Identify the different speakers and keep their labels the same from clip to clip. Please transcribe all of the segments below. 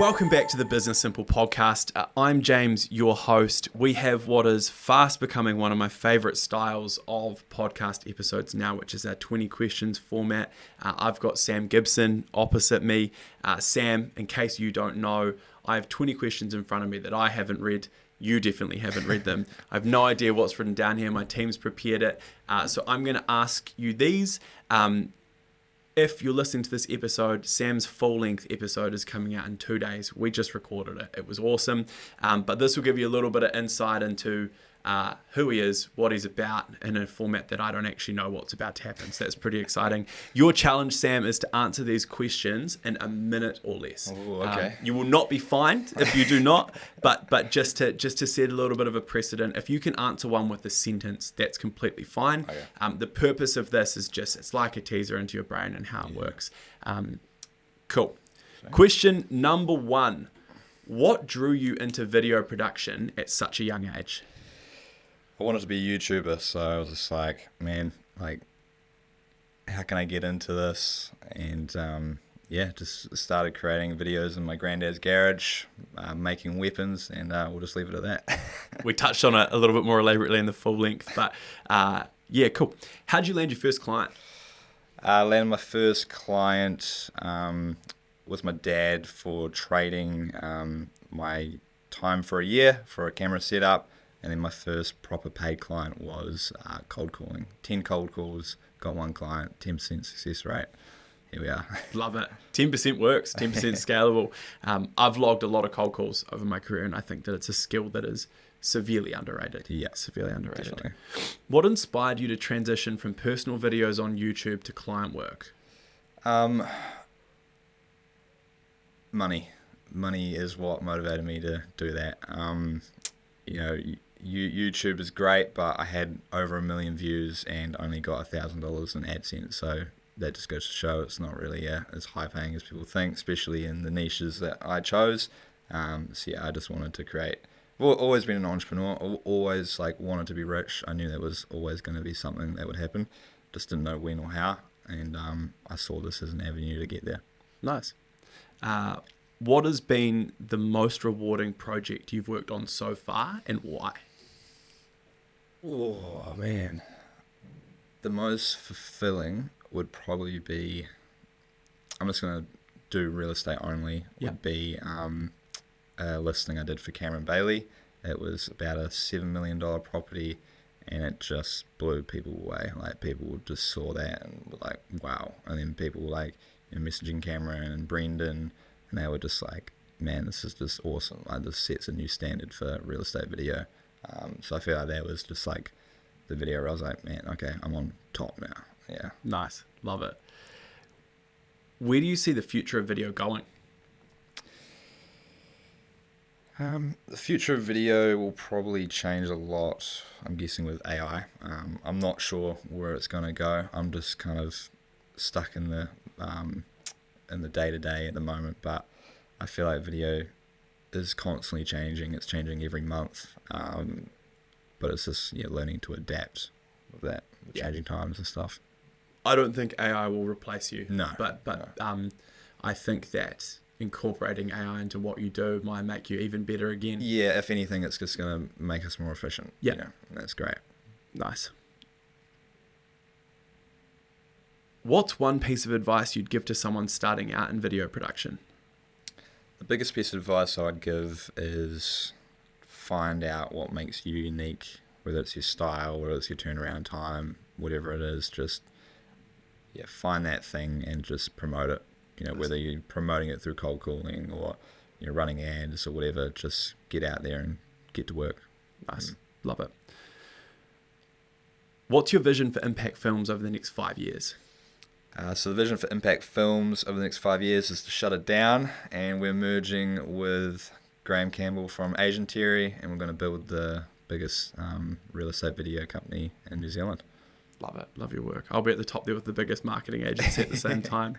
Speaker 1: Welcome back to the Business Simple podcast. I'm James, your host. We have what is fast becoming one of my favorite styles of podcast episodes now, which is our 20 questions format. I've got Sam Gibson opposite me. Sam, in case you don't know, I have 20 questions in front of me that I haven't read. You definitely haven't read them. I have no idea what's written down here. My team's prepared it. So I'm going to ask you these. If you're listening to this episode, Sam's full-length episode is coming out in 2 days. We just recorded it. It was awesome. But this will give you a little bit of insight into who he is, what he's about, in a format that I don't actually know what's about to happen. So that's pretty exciting. Your challenge, Sam, is to answer these questions in a minute or less.
Speaker 2: Ooh, okay.
Speaker 1: You will not be fined if you do not, but just to set a little bit of a precedent, if you can answer one with a sentence, that's completely fine.
Speaker 2: Okay.
Speaker 1: The purpose of this is just, it's like a teaser into your brain and how it works. Cool.
Speaker 2: Sure.
Speaker 1: Question number 1. What drew you into video production at such a young age?
Speaker 2: I wanted to be a YouTuber, so I was just like, man, like, how can I get into this? And just started creating videos in my granddad's garage, making weapons, and we'll just leave it at that.
Speaker 1: We touched on it a little bit more elaborately in the full length, but yeah, cool. How'd you land your first client?
Speaker 2: I landed my first client with my dad for trading my time for a year for a camera setup. And then my first proper paid client was cold calling. 10 cold calls, got one client, 10% success rate. Here we are.
Speaker 1: Love it. 10% works, 10% scalable. I've logged a lot of cold calls over my career, and I think that it's a skill that is severely underrated.
Speaker 2: Yeah,
Speaker 1: severely underrated.
Speaker 2: Definitely.
Speaker 1: What inspired you to transition from personal videos on YouTube to client work?
Speaker 2: Money. Money is what motivated me to do that. YouTube is great, but I had over 1 million views and only got $1,000 in AdSense, so that just goes to show it's not really as high paying as people think, especially in the niches that I chose. I just wanted to create. I've always been an entrepreneur. Always wanted to be rich. I knew that was always going to be something that would happen. Just didn't know when or how, and I saw this as an avenue to get there.
Speaker 1: Nice. What has been the most rewarding project you've worked on so far, and why?
Speaker 2: Oh, man. The most fulfilling would probably be, I'm just going to do real estate only, would be a listing I did for Cameron Bailey. It was about a $7 million property, and it just blew people away. People just saw that and were like, wow. And then people were messaging Cameron and Brendan, and they were just like, man, this is just awesome. This sets a new standard for real estate video. So I feel like that was just the video where I was like, man, okay, I'm on top now. Yeah.
Speaker 1: Nice. Love it. Where do you see the future of video going?
Speaker 2: The future of video will probably change a lot, I'm guessing, with AI. I'm not sure where it's going to go. I'm just kind of stuck in the day-to-day at the moment, but I feel like video is constantly changing. It's changing every month, but it's just learning to adapt with that, with changing times and stuff.
Speaker 1: I don't think AI will replace you.
Speaker 2: No.
Speaker 1: But
Speaker 2: No.
Speaker 1: I think that incorporating AI into what you do might make you even better again.
Speaker 2: Yeah, if anything, it's just going to make us more efficient.
Speaker 1: Yeah.
Speaker 2: And that's great.
Speaker 1: Nice. What's one piece of advice you'd give to someone starting out in video production?
Speaker 2: The biggest piece of advice I'd give is find out what makes you unique, whether it's your style, whether it's your turnaround time, whatever it is. Just find that thing and just promote it.
Speaker 1: Nice.
Speaker 2: Whether you're promoting it through cold calling or running ads or whatever, just get out there and get to work.
Speaker 1: Nice. Love it. What's your vision for Impact Films over the next 5 years?
Speaker 2: So the vision for Impact Films over the next 5 years is to shut it down, and we're merging with Graham Campbell from Asian Terry, and we're going to build the biggest real estate video company in New Zealand.
Speaker 1: Love it. Love your work. I'll be at the top there with the biggest marketing agency at the same time.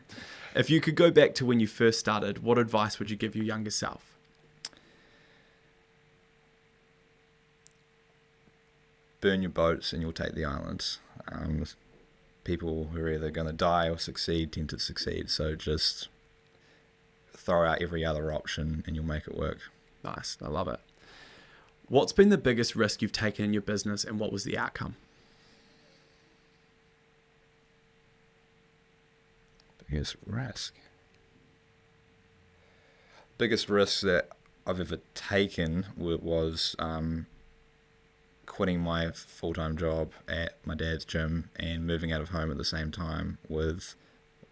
Speaker 1: If you could go back to when you first started, what advice would you give your younger self?
Speaker 2: Burn your boats and you'll take the islands. People who are either going to die or succeed tend to succeed. So just throw out every other option and you'll make it work.
Speaker 1: Nice. I love it. What's been the biggest risk you've taken in your business, and what was the outcome?
Speaker 2: Biggest risk that I've ever taken was quitting my full-time job at my dad's gym and moving out of home at the same time with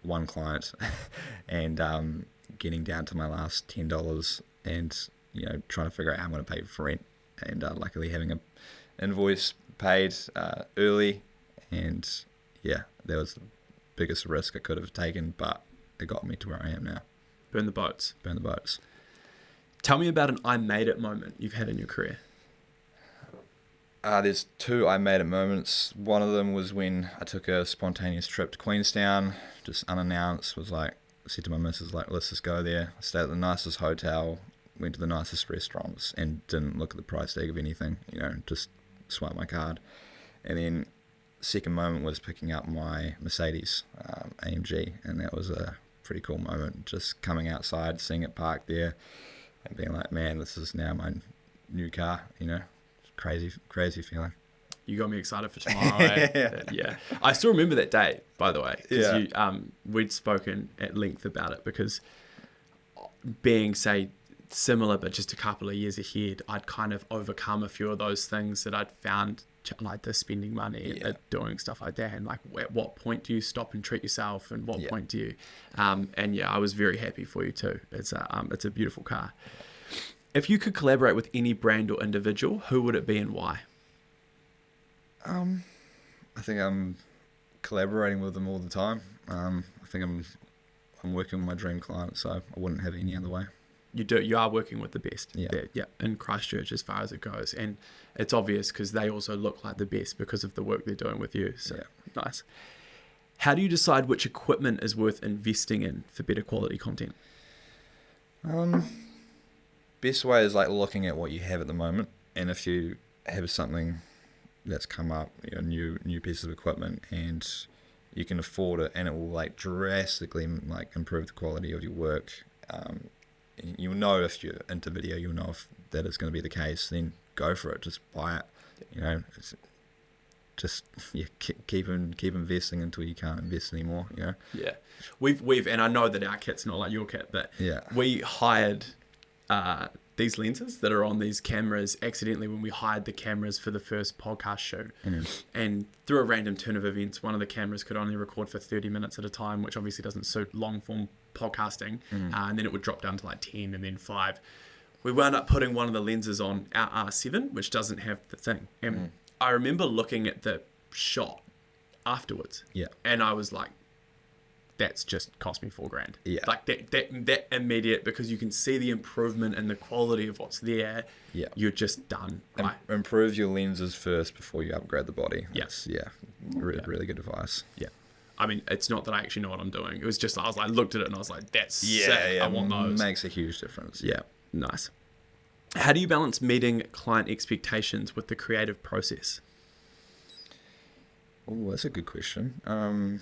Speaker 2: one client and getting down to my last $10 and trying to figure out how I'm going to pay for rent, and luckily having an invoice paid early, and that was the biggest risk I could have taken, but it got me to where I am now.
Speaker 1: Burn the boats.
Speaker 2: Tell
Speaker 1: me about an I made it moment you've had in your career.
Speaker 2: There's two I made it moments. One of them was when I took a spontaneous trip to Queenstown, just unannounced. I said to my missus, let's just go there. I stayed at the nicest hotel, went to the nicest restaurants, and didn't look at the price tag of anything, just swiped my card. And then second moment was picking up my Mercedes AMG, and that was a pretty cool moment, just coming outside, seeing it parked there and being like, man, this is now my new car. Crazy feeling.
Speaker 1: You got me excited for tomorrow. Yeah. I still remember that day, by the way, because we'd spoken at length about it, because being, say, similar but just a couple of years ahead, I'd kind of overcome a few of those things that I'd found, like the spending money and doing stuff like that, and like at what point do you stop and treat yourself, and what point do you I was very happy for you too. It's a beautiful car. If you could collaborate with any brand or individual, who would it be and why?
Speaker 2: I think I'm collaborating with them all the time. I think I'm working with my dream client, so I wouldn't have it any other way.
Speaker 1: You are working with the best.
Speaker 2: Yeah.
Speaker 1: In Christchurch, as far as it goes, and it's obvious because they also look like the best because of the work they're doing with you. So nice. How do you decide which equipment is worth investing in for better quality content?
Speaker 2: Best way is looking at what you have at the moment, and if you have something that's come up, new piece of equipment, and you can afford it, and it will drastically improve the quality of your work. You'll know if you're into video, you'll know if that is going to be the case, then go for it. Just buy it. It's just keep investing until you can't invest anymore.
Speaker 1: Yeah, we've and I know that our kit's not like your kit, but we hired these lenses that are on these cameras accidentally when we hired the cameras for the first podcast show. And through a random turn of events, one of the cameras could only record for 30 minutes at a time, which obviously doesn't suit long form podcasting. And then it would drop down to 10 and then 5. We wound up putting one of the lenses on our R7, which doesn't have the thing. And I remember looking at the shot afterwards, and I was like, that's just cost me $4,000. That immediate, because you can see the improvement and the quality of what's there. You're just done. Right?
Speaker 2: Improve your lenses first before you upgrade the body. Really good advice.
Speaker 1: I mean, it's not that I actually know what I'm doing. It was just, I looked at it and I was like, that's sick. I want those.
Speaker 2: Makes a huge difference.
Speaker 1: Nice. How do you balance meeting client expectations with the creative process?
Speaker 2: Oh, that's a good question.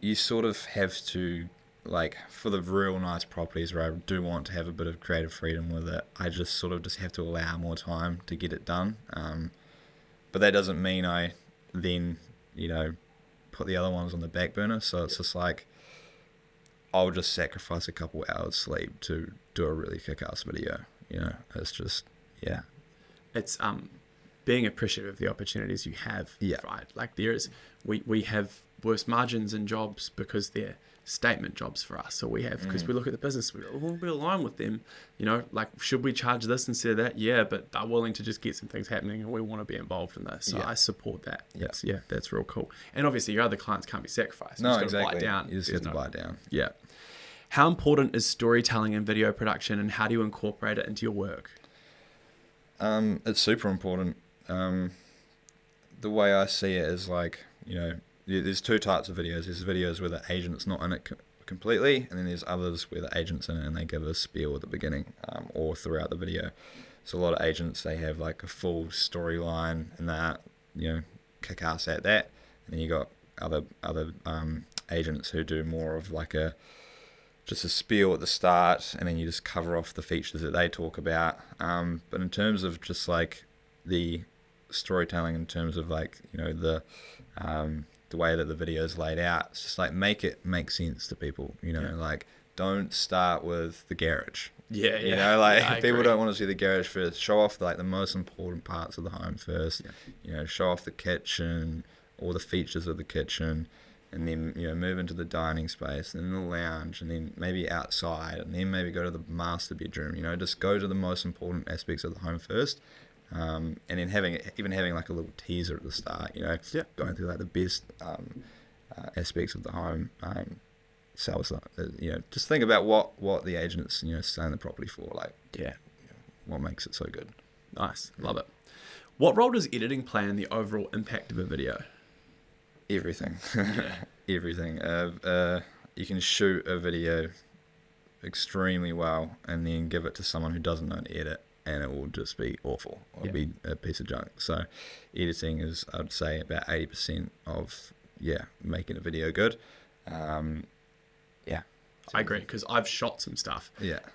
Speaker 2: You sort of have to, for the real nice properties where I do want to have a bit of creative freedom with it, I just have to allow more time to get it done. But that doesn't mean I then, put the other ones on the back burner. So it's just I'll just sacrifice a couple hours sleep to do a really kick-ass video. It's just,
Speaker 1: It's being appreciative of the opportunities you have, right? We have worse margins in jobs because they're statement jobs for us. So we have, because we look at the business, we align with them, should we charge this instead of that? Yeah, but they're willing to just get some things happening and we want to be involved in this. So I support that. That's real cool. And obviously your other clients can't be sacrificed.
Speaker 2: No,
Speaker 1: you just
Speaker 2: exactly.
Speaker 1: Buy it down.
Speaker 2: You just have to buy it down.
Speaker 1: Yeah. How important is storytelling in video production, and how do you incorporate it into your work?
Speaker 2: It's super important. The way I see it is there's two types of videos. There's videos where the agent's not in it completely, and then there's others where the agent's in it and they give a spiel at the beginning or throughout the video. So a lot of agents, they have a full storyline and that, kick ass at that. And then you got other agents who do more of like just a spiel at the start, and then you just cover off the features that they talk about. But in terms of just like the storytelling, in terms of like, you know, the way that the video is laid out, it's just like make it make sense to people, you know, like don't start with the garage.
Speaker 1: Yeah,
Speaker 2: You know, like
Speaker 1: I
Speaker 2: people
Speaker 1: agree.
Speaker 2: don't want to see the garage first. Show off like the most important parts of the home first.
Speaker 1: Yeah.
Speaker 2: You know, show off the kitchen, all the features of the kitchen, and then, you know, move into the dining space, and then the lounge, and then maybe outside, and then maybe go to the master bedroom. You know, just go to the most important aspects of the home first, and then having like a little teaser at the start. You know, going through like the best aspects of the home. Sells, you know, just think about what the agent's, you know, selling the property for, like, what makes it so good.
Speaker 1: Nice, love it. What role does editing play in the overall impact of a video?
Speaker 2: Everything. Everything. You can shoot a video extremely well and then give it to someone who doesn't know how to edit, and it will just be awful. It'll be a piece of junk. So editing is, I'd say, about 80% of making a video good.
Speaker 1: I agree, because I've shot some stuff,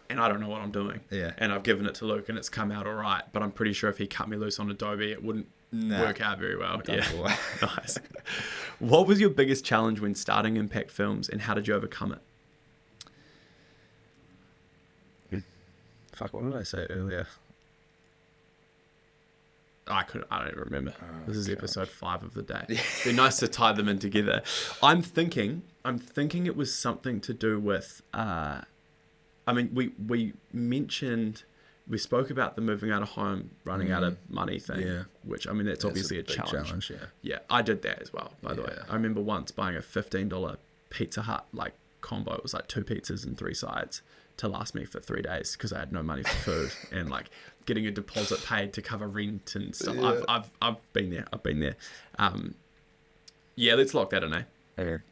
Speaker 1: and I don't know what I'm doing, and I've given it to Luke, and it's come out all right, but I'm pretty sure if he cut me loose on Adobe, it wouldn't work out very well. Nice. What was your biggest challenge when starting Impact Films, and how did you overcome it?
Speaker 2: Fuck, what did I say earlier?
Speaker 1: I don't even remember. This is episode 5 of the day. It'd be nice to tie them in together. I'm thinking it was something to do with, I mean, we spoke about the moving out of home, running out of money thing, which, I mean, that's obviously a challenge. I did that as well, by the way. I remember once buying a $15 Pizza Hut, like, combo. It was like 2 pizzas and 3 sides to last me for 3 days because I had no money for food, and like getting a deposit paid to cover rent and stuff. I've been there. Let's lock that in, eh?
Speaker 2: Okay.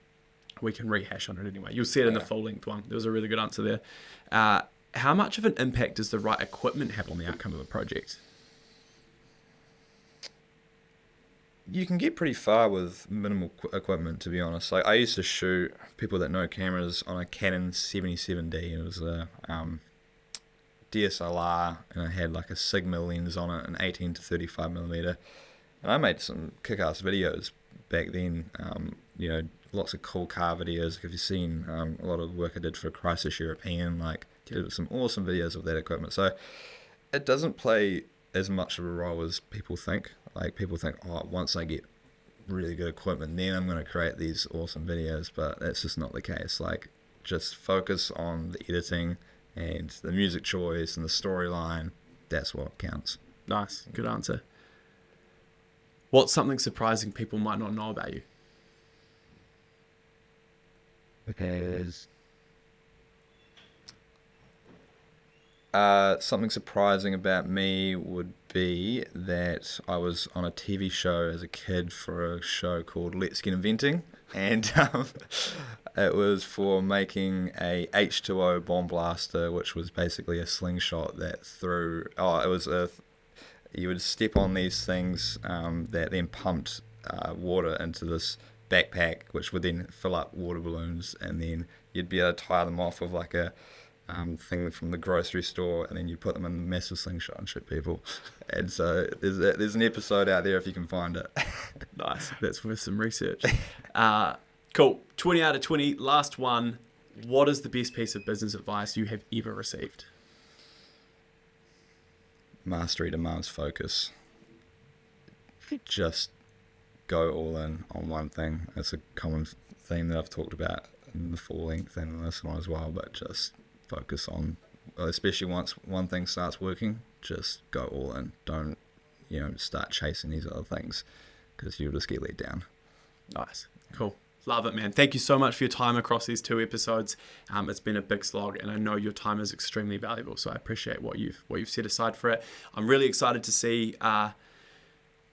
Speaker 1: We can rehash on it anyway. You'll see it in the full length one. There was a really good answer there. How much of an impact does the right equipment have on the outcome of a project?
Speaker 2: You can get pretty far with minimal equipment, to be honest. Like, I used to shoot, people that know cameras, on a Canon 77D. It was a DSLR, and I had like a Sigma lens on it, an 18 to 35 millimeter. And I made some kick-ass videos back then. You know, lots of cool car videos. If you've seen a lot of work I did for Crisis European, like, did some awesome videos of that equipment. So it doesn't play as much of a role as people think. Like, people think, oh, once I get really good equipment, then I'm going to create these awesome videos. But that's just not the case. Like, just focus on the editing and the music choice and the storyline. That's what counts.
Speaker 1: Nice. Good answer. What's something surprising people might not know about you?
Speaker 2: Something surprising about me would be that I was on a TV show as a kid for a show called Let's Get Inventing, and it was for making a H2O bomb blaster, which was basically a slingshot that threw. You would step on these things that then pumped water into this backpack, which would then fill up water balloons, and then you'd be able to tie them off with like a thing from the grocery store, and then you put them in a massive slingshot and shoot people. And so there's an episode out there if you can find it.
Speaker 1: Nice. That's worth some research. Cool. 20 out of 20. Last one. What is the best piece of business advice you have ever received?
Speaker 2: Mastery demands focus. Just go all in on one thing. It's a common theme that I've talked about in the full length and in this one as well, but just focus on, especially once one thing starts working, just go all in. Don't, start chasing these other things, because you'll just get let down.
Speaker 1: Nice. Cool. Love it, man. Thank you so much for your time across these 2 episodes. It's been a big slog, and I know your time is extremely valuable, so I appreciate what you've set aside for it. I'm really excited to see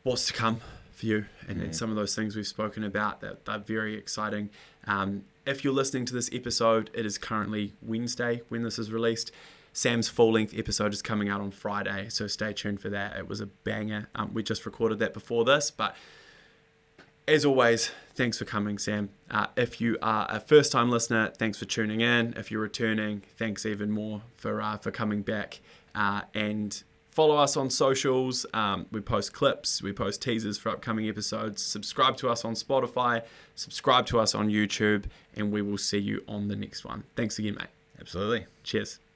Speaker 1: what's to come for you, and some of those things we've spoken about that are very exciting. If you're listening to this episode, it is currently Wednesday when this is released. Sam's full-length episode is coming out on Friday, so stay tuned for that. It was a banger. We just recorded that before this, but As always, thanks for coming, Sam. If you are a first-time listener, thanks for tuning in. If you're returning, thanks even more for coming back. And follow us on socials. We post clips, we post teasers for upcoming episodes. Subscribe to us on Spotify, subscribe to us on YouTube, and we will see you on the next one. Thanks again, mate.
Speaker 2: Absolutely.
Speaker 1: Cheers.